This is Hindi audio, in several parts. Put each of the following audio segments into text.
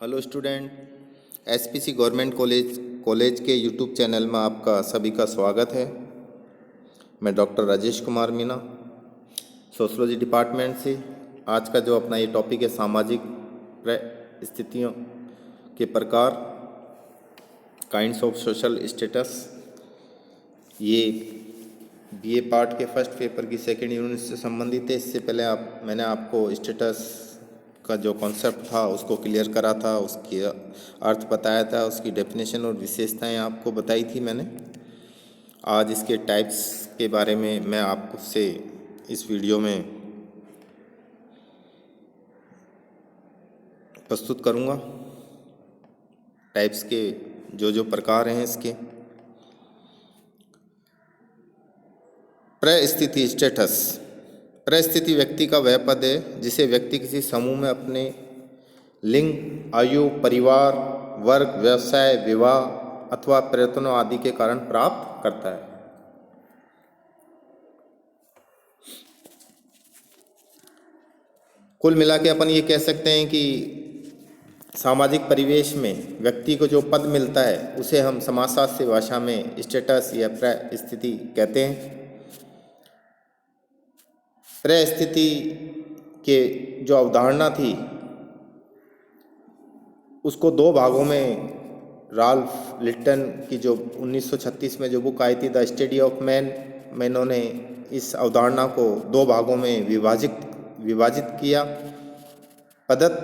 Hello student, SPC government college के यूट्यूब चैनल में आपका सभी का स्वागत है। मैं doctor Rajesh Kumar Meena, sociology department से। आज का जो अपना ये टॉपिक है, सामाजिक परिस्थितियों के प्रकार, काइंड्स ऑफ सोशल स्टेटस। ये बीए पार्ट के फर्स्ट पेपर की सेकेंड यूनिट से संबंधित है। इससे पहले मैंने आपको स्टेटस का जो कॉन्सेप्ट था उसको क्लियर करा था, उसकी अर्थ बताया था, उसकी डेफिनेशन और विशेषताएं आपको बताई थी मैंने। आज इसके टाइप्स के बारे में मैं आपसे इस वीडियो में प्रस्तुत करूंगा। टाइप्स के जो प्रकार हैं इसके। परिस्थिति स्टेटस। परिस्थिति व्यक्ति का वह पद है जिसे व्यक्ति किसी समूह में अपने लिंग, आयु, परिवार, वर्ग, व्यवसाय, विवाह अथवा प्रयत्नों आदि के कारण प्राप्त करता है। कुल मिला के अपन ये कह सकते हैं कि सामाजिक परिवेश में व्यक्ति को जो पद मिलता है उसे हम समाजशास्त्र भाषा में स्टेटस या परिस्थिति कहते हैं। परिस्थिति के जो अवधारणा थी उसको दो भागों में राल्फ लिट्टन की जो 1936 में जो बुक आई थी, द स्टडी ऑफ मैन, में इन्होंने इस अवधारणा को दो भागों में विभाजित किया। पदत्त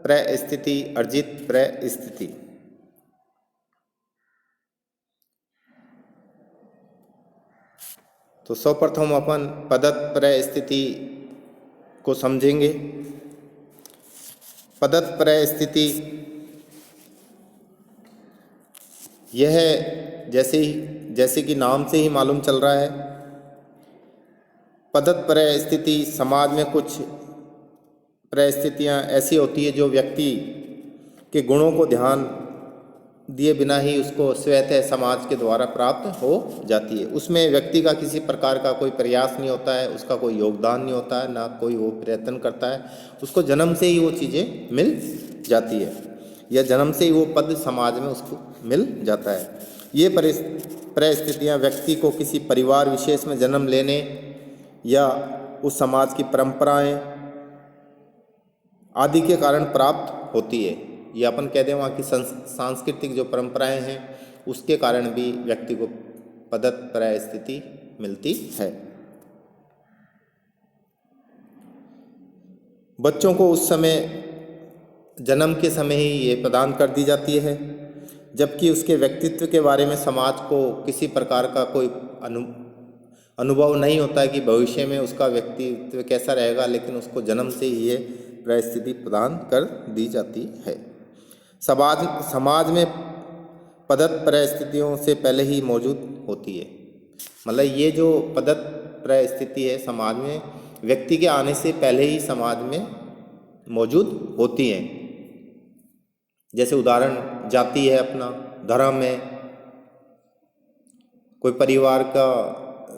परिस्थिति, अर्जित परिस्थिति। तो सर्वप्रथम अपन पदत्त परिस्थिति को समझेंगे। पदत्त परिस्थिति यह जैसे कि नाम से ही मालूम चल रहा है, पदत्त परिस्थिति समाज में कुछ परिस्थितियां ऐसी होती है जो व्यक्ति के गुणों को ध्यान दिए बिना ही उसको स्वतः समाज के द्वारा प्राप्त हो जाती है। उसमें व्यक्ति का किसी प्रकार का कोई प्रयास नहीं होता है, उसका कोई योगदान नहीं होता है, ना कोई वो प्रयत्न करता है, उसको जन्म से ही वो चीज़ें मिल जाती है या जन्म से ही वो पद समाज में उसको मिल जाता है। ये परिस्थितियाँ व्यक्ति को किसी परिवार विशेष में जन्म लेने या उस समाज की परंपराएं आदि के कारण प्राप्त होती है। ये अपन कह दें वहाँ की सांस्कृतिक जो परंपराएं हैं उसके कारण भी व्यक्ति को पदत्त परिस्थिति मिलती है। बच्चों को उस समय जन्म के समय ही ये प्रदान कर दी जाती है, जबकि उसके व्यक्तित्व के बारे में समाज को किसी प्रकार का कोई अनुभव नहीं होता है कि भविष्य में उसका व्यक्तित्व कैसा रहेगा, लेकिन उसको जन्म से ही ये परिस्थिति प्रदान कर दी जाती है। समाज में पदत्त परिस्थितियों से पहले ही मौजूद होती है। मतलब ये जो पदत्त परिस्थिति है समाज में व्यक्ति के आने से पहले ही समाज में मौजूद होती हैं। जैसे उदाहरण जाति है, अपना धर्म है, कोई परिवार का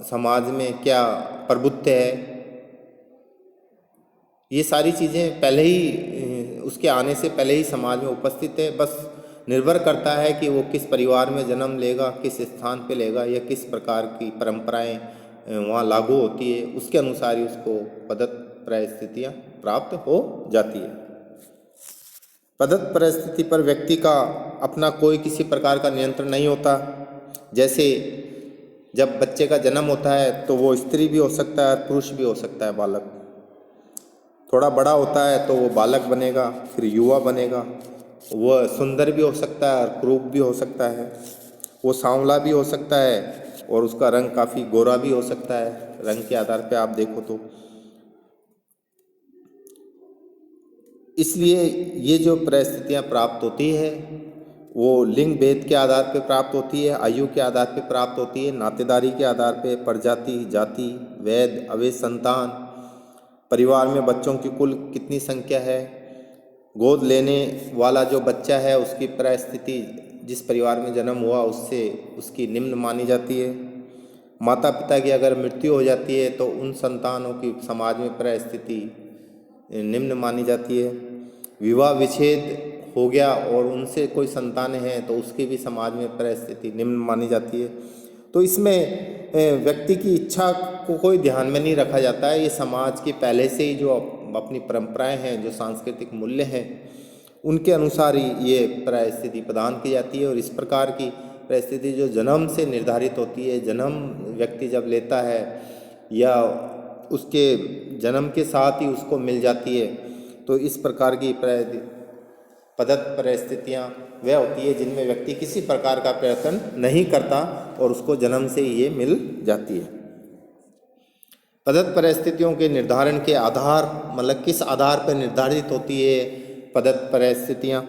समाज में क्या प्रभुत्व है, ये सारी चीज़ें पहले ही उसके आने से पहले ही समाज में उपस्थित है। बस निर्भर करता है कि वो किस परिवार में जन्म लेगा, किस स्थान पे लेगा या किस प्रकार की परंपराएं वहाँ लागू होती है, उसके अनुसार ही उसको पदत्त परिस्थितियाँ प्राप्त हो जाती है। पदत्त परिस्थिति पर व्यक्ति का अपना कोई किसी प्रकार का नियंत्रण नहीं होता। जैसे जब बच्चे का जन्म होता है तो वो स्त्री भी हो सकता है, पुरुष भी हो सकता है, बालक। थोड़ा बड़ा होता है तो वो बालक बनेगा, फिर युवा बनेगा। वह सुंदर भी हो सकता है और क्रूप भी हो सकता है, वो सांवला भी हो सकता है और उसका रंग काफ़ी गोरा भी हो सकता है, रंग के आधार पे आप देखो तो। इसलिए ये जो परिस्थितियाँ प्राप्त होती है वो लिंग भेद के आधार पे प्राप्त होती है, आयु के आधार पे प्राप्त होती है, नातेदारी के आधार पे, प्रजाति, जाति, वैध, अवैध संतान, परिवार में बच्चों की कुल कितनी संख्या है, गोद लेने वाला जो बच्चा है उसकी परिस्थिति जिस परिवार में जन्म हुआ उससे उसकी निम्न मानी जाती है। माता पिता की अगर मृत्यु हो जाती है तो उन संतानों की समाज में परिस्थिति निम्न मानी जाती है। विवाह विच्छेद हो गया और उनसे कोई संतानें हैं तो उसकी भी समाज में परिस्थिति निम्न मानी जाती है। तो इसमें व्यक्ति की इच्छा को कोई ध्यान में नहीं रखा जाता है। ये समाज की पहले से ही जो अपनी परंपराएं हैं, जो सांस्कृतिक मूल्य हैं, उनके अनुसार ही ये परिस्थिति प्रदान की जाती है। और इस प्रकार की परिस्थिति जो जन्म से निर्धारित होती है, जन्म व्यक्ति जब लेता है या उसके जन्म के साथ ही उसको मिल जाती है, तो इस प्रकार की प्रदत्त परिस्थितियाँ वह होती है जिनमें व्यक्ति किसी प्रकार का प्रयत्न नहीं करता और उसको जन्म से ही ये मिल जाती है। प्रदत्त परिस्थितियों के निर्धारण के आधार, मतलब किस आधार पर निर्धारित होती है प्रदत्त परिस्थितियाँ,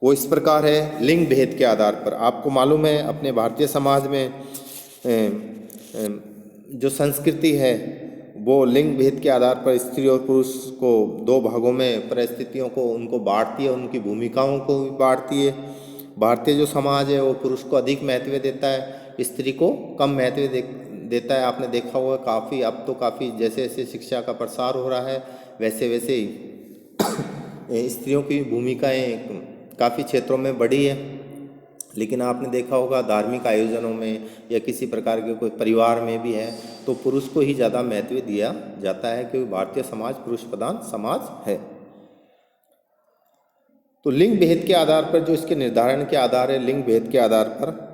वो इस प्रकार है, लिंग भेद के आधार पर। आपको मालूम है अपने भारतीय समाज में जो संस्कृति है वो लिंग भेद के आधार पर स्त्री और पुरुष को दो भागों में परिस्थितियों को उनको बांटती है, उनकी भूमिकाओं को भी बांटती है। भारतीय जो समाज है वो पुरुष को अधिक महत्व देता है, स्त्री को कम महत्व देता है। आपने देखा होगा काफ़ी, अब तो काफ़ी जैसे जैसे शिक्षा का प्रसार हो रहा है वैसे वैसे ही स्त्रियों की भूमिकाएं काफ़ी क्षेत्रों में बढ़ी है। लेकिन आपने देखा होगा धार्मिक आयोजनों में या किसी प्रकार के कोई परिवार में भी है तो पुरुष को ही ज़्यादा महत्व दिया जाता है, क्योंकि भारतीय समाज पुरुष प्रधान समाज है। तो लिंग भेद के आधार पर, जो इसके निर्धारण के आधार है, लिंग भेद के आधार पर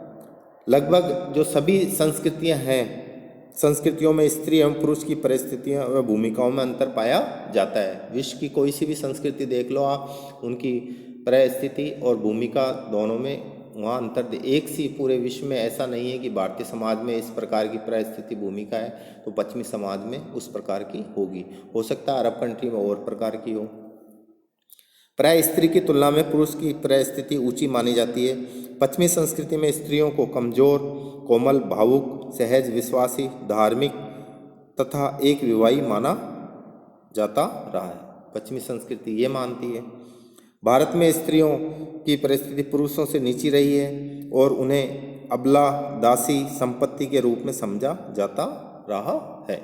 लगभग जो सभी संस्कृतियां हैं, संस्कृतियों में स्त्री एवं पुरुष की परिस्थितियां व भूमिकाओं में अंतर पाया जाता है। विश्व की कोई सी भी संस्कृति देख लो आप, उनकी परिस्थिति और भूमिका दोनों में वहाँ अंतर एक सी पूरे विश्व में ऐसा नहीं है कि भारतीय समाज में इस प्रकार की परिस्थिति भूमिका है तो पश्चिमी समाज में उस प्रकार की होगी। हो सकता है अरब कंट्री में और प्रकार की हो। प्राय स्त्री की तुलना में पुरुष की परिस्थिति ऊंची मानी जाती है। पश्चिमी संस्कृति में स्त्रियों को कमजोर, कोमल, भावुक, सहज, विश्वासी, धार्मिक तथा एक विवाही माना जाता रहा है। पश्चिमी संस्कृति ये मानती है। भारत में स्त्रियों की परिस्थिति पुरुषों से नीची रही है और उन्हें अबला, दासी, संपत्ति के रूप में समझा जाता रहा है।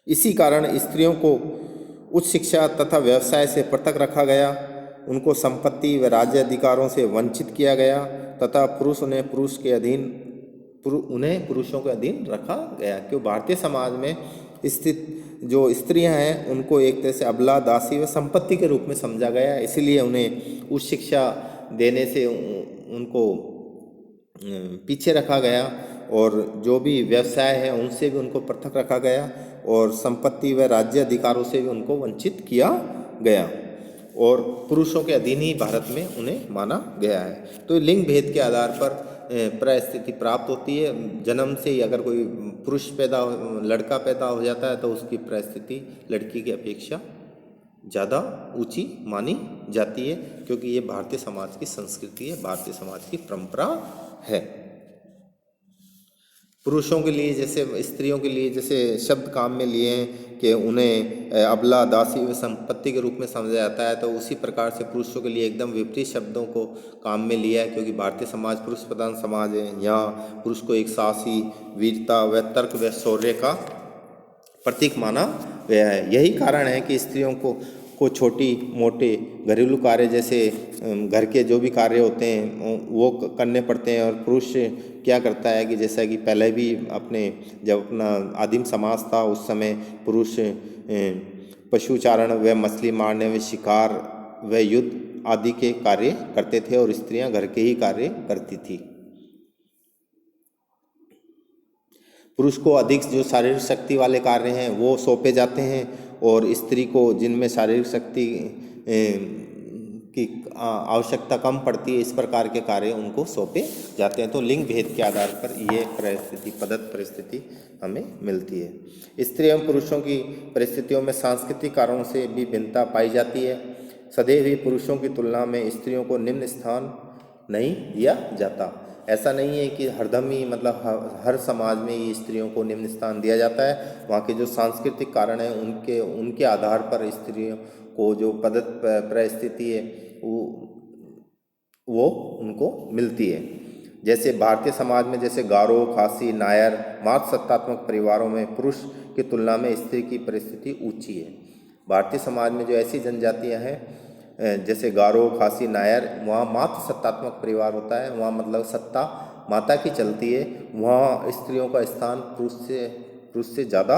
इसी कारण स्त्रियों को उच्च शिक्षा तथा व्यवसाय से पृथक रखा गया, उनको संपत्ति व राज्य अधिकारों से वंचित किया गया तथा उन्हें पुरुषों के अधीन रखा गया। क्यों भारतीय समाज में स्थित जो स्त्रियां हैं उनको एक तरह से अबला, दासी व संपत्ति के रूप में समझा गया, इसीलिए उन्हें उच्च शिक्षा देने से उनको पीछे रखा गया और जो भी व्यवसाय है उनसे भी उनको पृथक रखा गया और संपत्ति व राज्य अधिकारों से भी उनको वंचित किया गया और पुरुषों के अधीन ही भारत में उन्हें माना गया है। तो लिंग भेद के आधार पर परिस्थिति प्राप्त होती है। जन्म से ही अगर कोई लड़का पैदा हो जाता है तो उसकी परिस्थिति लड़की की अपेक्षा ज़्यादा ऊंची मानी जाती है, क्योंकि ये भारतीय समाज की संस्कृति है, भारतीय समाज की परंपरा है। पुरुषों के लिए जैसे, स्त्रियों के लिए जैसे शब्द काम में लिए हैं कि उन्हें अबला, दासी व संपत्ति के रूप में समझा जाता है, तो उसी प्रकार से पुरुषों के लिए एकदम विपरीत शब्दों को काम में लिया है, क्योंकि भारतीय समाज पुरुष प्रधान समाज है। यहाँ पुरुष को एक साहसी, वीरता व तर्क व शौर्य का प्रतीक माना गया है। यही कारण है कि स्त्रियों को छोटी मोटे घरेलू कार्य जैसे घर के जो भी कार्य होते हैं वो करने पड़ते हैं और पुरुष क्या करता है कि जैसा कि पहले भी जब अपना आदिम समाज था उस समय पुरुष पशु चारण व मछली मारने व शिकार व युद्ध आदि के कार्य करते थे और स्त्रियां घर के ही कार्य करती थी। पुरुष को अधिक जो शारीरिक शक्ति वाले कार्य हैं वो सौंपे जाते हैं और स्त्री को जिनमें शारीरिक शक्ति की आवश्यकता कम पड़ती है, इस प्रकार के कार्य उनको सौंपे जाते हैं। तो लिंग भेद के आधार पर ये प्रदत्त परिस्थिति हमें मिलती है। स्त्री एवं पुरुषों की परिस्थितियों में सांस्कृतिक कारणों से भी भिन्नता पाई जाती है। सदैव ही पुरुषों की तुलना में स्त्रियों को निम्न स्थान नहीं दिया जाता। ऐसा नहीं है कि हरदम ही हर समाज में ही स्त्रियों को निम्न स्थान दिया जाता है। वहाँ के जो सांस्कृतिक कारण हैं उनके आधार पर स्त्रियों को जो प्रदत्त परिस्थिति है वो उनको मिलती है। जैसे भारतीय समाज में जैसे गारो, खासी, नायर, मातृसत्तात्मक परिवारों में पुरुष की तुलना में स्त्री की परिस्थिति ऊंची है। भारतीय समाज में जो ऐसी जनजातियां हैं जैसे गारो, खासी, नायर, वहाँ मात्र सत्तात्मक परिवार होता है, वहाँ मतलब सत्ता माता की चलती है, वहाँ स्त्रियों का स्थान पुरुष से ज़्यादा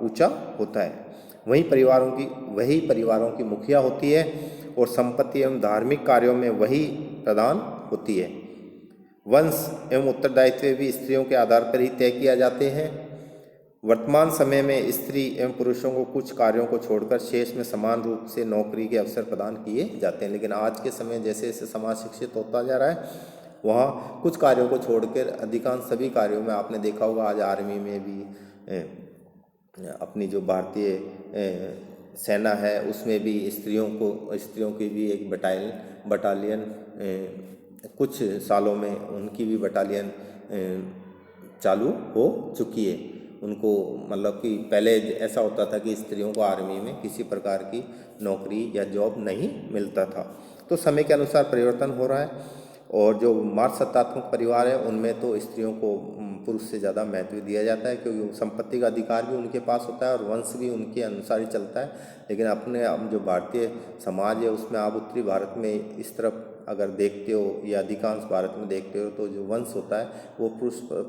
ऊंचा होता है। वही परिवारों की मुखिया होती है और संपत्ति एवं धार्मिक कार्यों में वही प्रधान होती है। वंश एवं उत्तरदायित्व भी स्त्रियों के आधार पर ही तय किया जाते हैं। वर्तमान समय में स्त्री एवं पुरुषों को कुछ कार्यों को छोड़कर शेष में समान रूप से नौकरी के अवसर प्रदान किए जाते हैं, लेकिन आज के समय जैसे जैसे समाज शिक्षित होता जा रहा है, वहाँ कुछ कार्यों को छोड़कर अधिकांश सभी कार्यों में आपने देखा होगा, आज आर्मी में भी अपनी जो भारतीय सेना है उसमें भी स्त्रियों की भी एक बटालियन कुछ सालों में उनकी भी बटालियन चालू हो चुकी है। उनको मतलब कि पहले ऐसा होता था कि स्त्रियों को आर्मी में किसी प्रकार की नौकरी या जॉब नहीं मिलता था। तो समय के अनुसार परिवर्तन हो रहा है और जो मातृसत्तात्मक परिवार है उनमें तो स्त्रियों को पुरुष से ज़्यादा महत्व दिया जाता है, क्योंकि संपत्ति का अधिकार भी उनके पास होता है और वंश भी उनके अनुसार ही चलता है। लेकिन अब जो भारतीय समाज है उसमें आप उत्तरी भारत में इस तरफ अगर देखते हो या अधिकांश भारत में देखते हो तो जो वंश होता है वो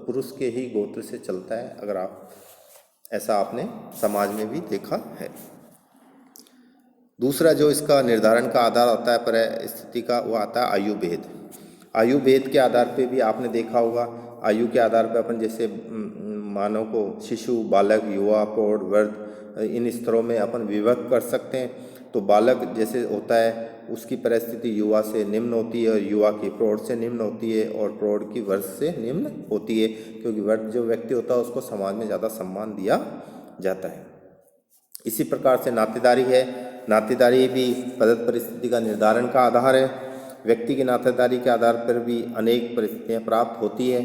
पुरुष के ही गोत्र से चलता है। अगर आप ऐसा आपने समाज में भी देखा है। दूसरा जो इसका निर्धारण का आधार होता है परिस्थिति का, वो आता है आयु भेद। आयु भेद के आधार पे भी आपने देखा होगा, आयु के आधार पे अपन जैसे मानव को शिशु, बालक, युवा, प्रौढ़, वृद्ध इन स्तरों में अपन विभक्त कर सकते हैं। तो बालक जैसे होता है उसकी परिस्थिति युवा से निम्न होती है और युवा की प्रौढ़ से निम्न होती है और प्रौढ़ की वृद्ध से निम्न होती है, क्योंकि वृद्ध जो व्यक्ति होता है उसको समाज में ज़्यादा सम्मान दिया जाता है। इसी प्रकार से नातेदारी है। नातेदारी भी प्रदत्त परिस्थिति का निर्धारण का आधार है। व्यक्ति की नातेदारी के आधार पर भी अनेक परिस्थितियाँ प्राप्त होती है।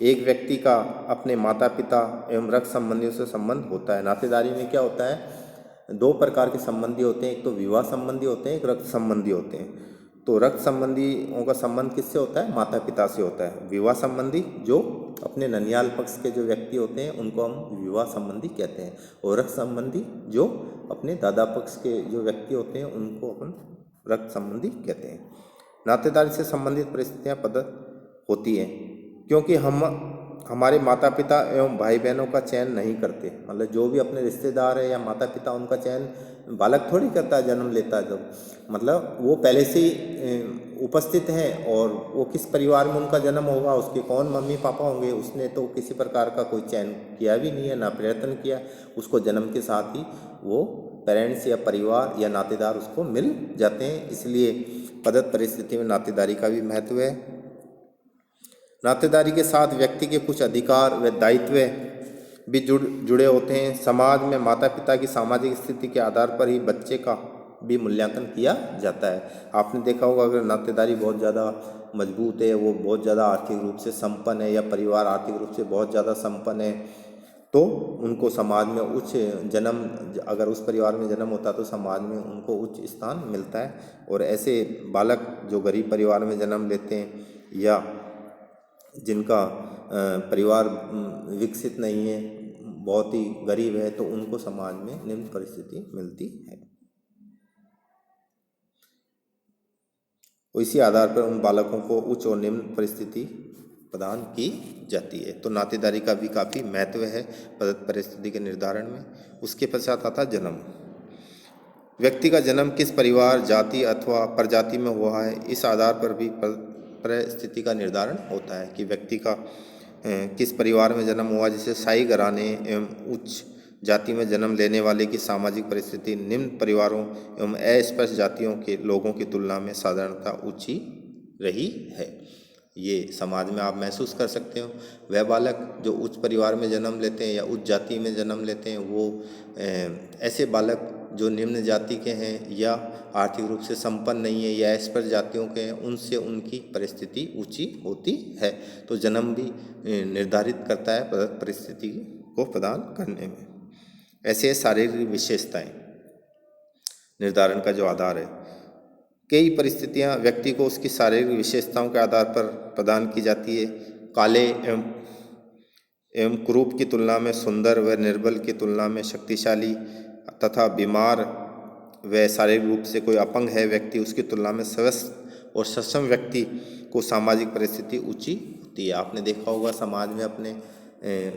एक व्यक्ति का अपने माता पिता एवं रक्त संबंधियों से संबंध होता है। नातेदारी में क्या होता है, दो प्रकार के संबंधी होते हैं, एक तो विवाह संबंधी होते हैं, एक रक्त संबंधी होते हैं। तो रक्त संबंधियों का संबंध किससे होता है, माता पिता से होता है। विवाह संबंधी जो अपने ननियाल पक्ष के जो व्यक्ति होते हैं उनको हम विवाह संबंधी कहते हैं, और रक्त संबंधी जो अपने दादा पक्ष के जो व्यक्ति होते हैं उनको अपन रक्त संबंधी कहते हैं। नातेदारी से संबंधित परिस्थितियाँ पदत होती हैं क्योंकि हमारे माता पिता एवं भाई बहनों का चयन नहीं करते। मतलब जो भी अपने रिश्तेदार है या माता पिता, उनका चयन बालक थोड़ी करता है जन्म लेता है जब, मतलब वो पहले से ही उपस्थित हैं और वो किस परिवार में उनका जन्म होगा, उसके कौन मम्मी पापा होंगे, उसने तो किसी प्रकार का कोई चयन किया भी नहीं है, ना प्रयत्न किया। उसको जन्म के साथ ही वो पेरेंट्स या परिवार या नातेदार उसको मिल जाते हैं। इसलिए प्रदत्त परिस्थिति में नातेदारी का भी महत्व है। नातेदारी के साथ व्यक्ति के कुछ अधिकार व दायित्व भी जुड़े होते हैं। समाज में माता पिता की सामाजिक स्थिति के आधार पर ही बच्चे का भी मूल्यांकन किया जाता है। आपने देखा होगा अगर नातेदारी बहुत ज़्यादा मजबूत है, वो बहुत ज़्यादा आर्थिक रूप से संपन्न है या परिवार आर्थिक रूप से बहुत ज़्यादा संपन्न है, तो उनको समाज में उच्च जन्म, अगर उस परिवार में जन्म होता तो समाज में उनको उच्च स्थान मिलता है। और ऐसे बालक जो गरीब परिवार में जन्म लेते हैं या जिनका परिवार विकसित नहीं है, बहुत ही गरीब है, तो उनको समाज में निम्न परिस्थिति मिलती है। इसी आधार पर उन बालकों को उच्च और निम्न परिस्थिति प्रदान की जाती है। तो नातेदारी का भी काफ़ी महत्व है प्रदत्त परिस्थिति के निर्धारण में। उसके पश्चात आता जन्म। व्यक्ति का जन्म किस परिवार, जाति अथवा प्रजाति में हुआ है, इस आधार पर भी परिस्थिति का निर्धारण होता है कि व्यक्ति का किस परिवार में जन्म हुआ। जैसे शाही घराने एवं उच्च जाति में जन्म लेने वाले की सामाजिक परिस्थिति निम्न परिवारों एवं अस्पृश्य जातियों के लोगों की तुलना में साधारणतः ऊंची रही है। ये समाज में आप महसूस कर सकते हो। वह बालक जो उच्च परिवार में जन्म लेते हैं या उच्च जाति में जन्म लेते हैं, वो ऐसे बालक जो निम्न जाति के हैं या आर्थिक रूप से संपन्न नहीं है या अस्पृश्य जातियों के हैं, उनसे उनकी परिस्थिति ऊंची होती है। तो जन्म भी निर्धारित करता है प्रदत्त परिस्थिति को प्रदान करने में। ऐसे शारीरिक विशेषताएं निर्धारण का जो आधार है। कई परिस्थितियां व्यक्ति को उसकी शारीरिक विशेषताओं के आधार पर प्रदान की जाती है। काले एवं कुरूप की तुलना में सुंदर व निर्बल की तुलना में शक्तिशाली तथा बीमार वह शारीरिक रूप से कोई अपंग है व्यक्ति, उसकी तुलना में स्वस्थ और सक्षम व्यक्ति को सामाजिक परिस्थिति ऊंची होती है। आपने देखा होगा समाज में अपने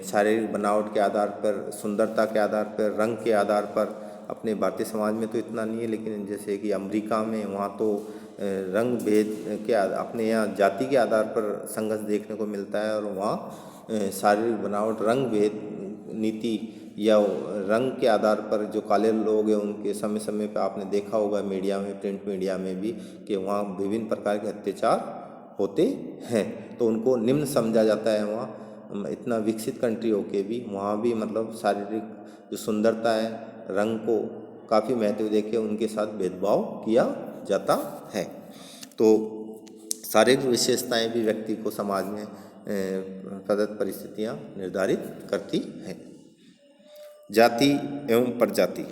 शारीरिक बनावट के आधार पर, सुंदरता के आधार पर, रंग के आधार पर, अपने भारतीय समाज में तो इतना नहीं है, लेकिन जैसे कि अमेरिका में वहाँ तो रंग भेद के अपने यहाँ जाति के आधार पर संघर्ष देखने को मिलता है, और वहाँ शारीरिक बनावट, रंग भेद नीति या रंग के आधार पर जो काले लोग हैं उनके समय समय पर आपने देखा होगा मीडिया में, प्रिंट मीडिया में भी, कि वहाँ विभिन्न प्रकार के अत्याचार होते हैं। तो उनको निम्न समझा जाता है। वहाँ इतना विकसित कंट्री होके भी वहाँ भी मतलब शारीरिक जो सुंदरता है, रंग को काफ़ी महत्व देके उनके साथ भेदभाव किया जाता है। तो शारीरिक विशेषताएं भी व्यक्ति को समाज में प्रदत्त परिस्थितियां निर्धारित करती हैं। जाति एवं प्रजाति।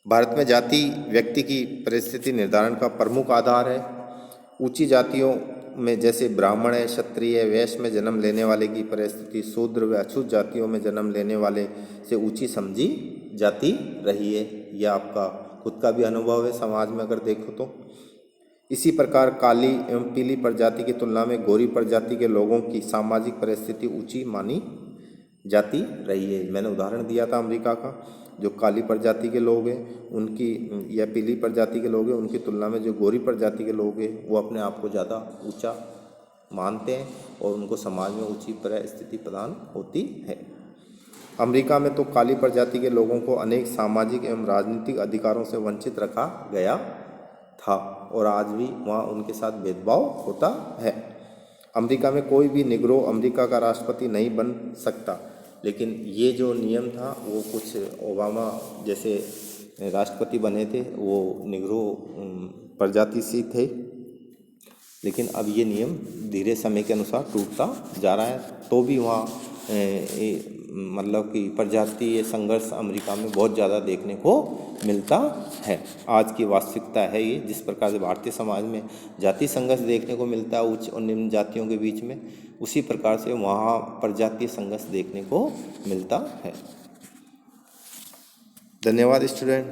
भारत में जाति व्यक्ति की परिस्थिति निर्धारण का प्रमुख आधार है। ऊंची जातियों में जैसे ब्राह्मण है, क्षत्रिय, वैश्य में जन्म लेने वाले की परिस्थिति शूद्र व अछूत जातियों में जन्म लेने वाले से ऊंची समझी जाती रही है। यह आपका खुद का भी अनुभव है समाज में अगर देखो तो। इसी प्रकार काली एवं पीली प्रजाति की तुलना में गोरी प्रजाति के लोगों की सामाजिक परिस्थिति ऊंची मानी जाती रही है। मैंने उदाहरण दिया था अमेरिका का, जो काली प्रजाति के लोग हैं उनकी या पीली प्रजाति के लोग हैं उनकी तुलना में जो गोरी प्रजाति के लोग हैं वो अपने आप को ज़्यादा ऊंचा मानते हैं और उनको समाज में ऊंची परिस्थिति प्रदान होती है। अमेरिका में तो काली प्रजाति के लोगों को अनेक सामाजिक एवं राजनीतिक अधिकारों से वंचित रखा गया था और आज भी वहाँ उनके साथ भेदभाव होता है। अमेरिका में कोई भी निग्रो अमेरिका का राष्ट्रपति नहीं बन सकता, लेकिन ये जो नियम था वो कुछ ओबामा जैसे राष्ट्रपति बने थे वो निग्रो प्रजाति से थे, लेकिन अब ये नियम धीरे समय के अनुसार टूटता जा रहा है। तो भी वहाँ मतलब कि प्रजातीय संघर्ष अमेरिका में बहुत ज़्यादा देखने को मिलता है। आज की वास्तविकता है ये। जिस प्रकार से भारतीय समाज में जाति संघर्ष देखने को मिलता है उच्च और निम्न जातियों के बीच में, उसी प्रकार से वहाँ प्रजातीय संघर्ष देखने को मिलता है। धन्यवाद स्टूडेंट।